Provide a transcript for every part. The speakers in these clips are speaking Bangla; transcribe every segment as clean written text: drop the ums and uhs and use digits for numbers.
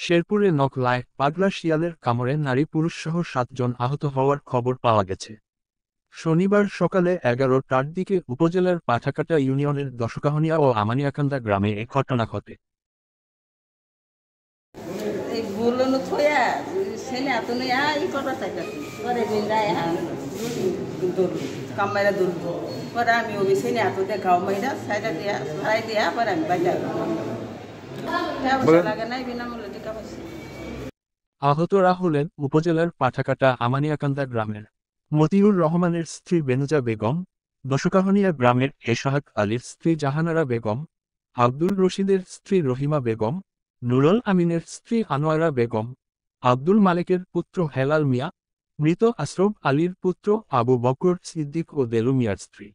শেরপুরে নকলায় পাগলা শিয়ালের কামড়ে নারী পুরুষসহ ৭ জন আহত হওয়ার খবর পাওয়া গেছে। শনিবার সকালে ১১টার দিকে উপজেলার পাঠাকাটা ইউনিয়নের দশকাহনিয়া ও আমানিয়াকান্দা গ্রামে এ ঘটনা ঘটে। আহতরা হলেন উপজেলার পাঠাকাটা আমানিয়াকান্দা গ্রামের মতিউর রহমানের স্ত্রী বেনুজা বেগম, দশকাহনিয়া গ্রামের এশাহাক আলীর স্ত্রী জাহানারা বেগম, আব্দুল রশিদের স্ত্রী রহিমা বেগম, নুরুল আমিনের স্ত্রী আনোয়ারা বেগম, আব্দুল মালেকের পুত্র হেলাল মিয়া, মৃত আশরফ আলীর পুত্র আবু বকর সিদ্দিক ও দেলু মিয়ার স্ত্রী।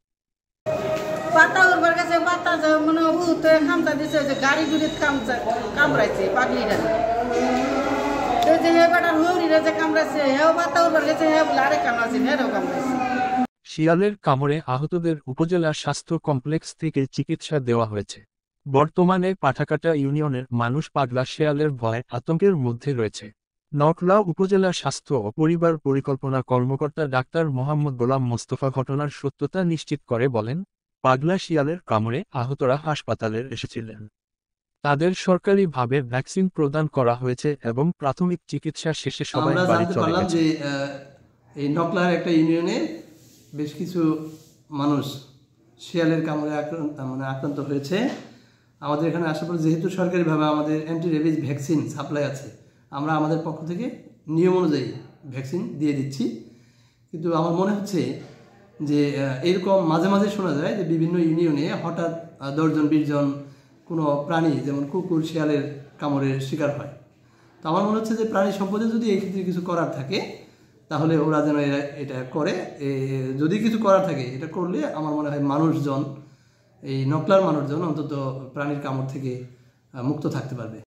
শিয়ালের কামড়ে আহতদের উপজেলা স্বাস্থ্য কমপ্লেক্স থেকে চিকিৎসা দেওয়া হয়েছে। বর্তমানে পাঠাকাটা ইউনিয়নের মানুষ পাগলা শিয়ালের ভয়ে আতঙ্কের মধ্যে রয়েছে। নকলা উপজেলা স্বাস্থ্য ও পরিবার পরিকল্পনা কর্মকর্তা ডাক্তার মোহাম্মদ গোলাম মোস্তফা ঘটনার সত্যতা নিশ্চিত করে বলেন, পাগলা শিয়ালের কামড়ে আহতরা হাসপাতালে এসেছিলেন। তাদের সরকারিভাবে ভ্যাকসিন প্রদান করা হয়েছে এবং প্রাথমিক চিকিৎসা শেষে সবাই বাড়ি চলে গেছে। এই নকলার একটা ইউনিয়নে বেশ কিছু মানুষ শিয়ালের কামড়ে আক্রান্ত হয়েছে। আমাদের এখানে আসার পর যেহেতু সরকারিভাবে আমাদের অ্যান্টি রেবিজ ভ্যাকসিন সাপ্লাই আছে, আমরা আমাদের পক্ষ থেকে নিয়ম অনুযায়ী ভ্যাকসিন দিয়ে দিচ্ছি। কিন্তু আমার মনে হচ্ছে যে এরকম মাঝে মাঝে শোনা যায় যে বিভিন্ন ইউনিয়নে হঠাৎ 10 জন 20 জন কোনো প্রাণী যেমন কুকুর শিয়ালের কামড়ের শিকার হয়। তো আমার মনে হচ্ছে যে প্রাণী সম্পদে যদি এই ক্ষেত্রে কিছু করার থাকে তাহলে ওরা যেন এটা করে। যদি কিছু করার থাকে এটা করলে আমার মনে হয় মানুষজন, এই নকলার মানুষজন অন্তত প্রাণীর কামড় থেকে মুক্ত থাকতে পারবে।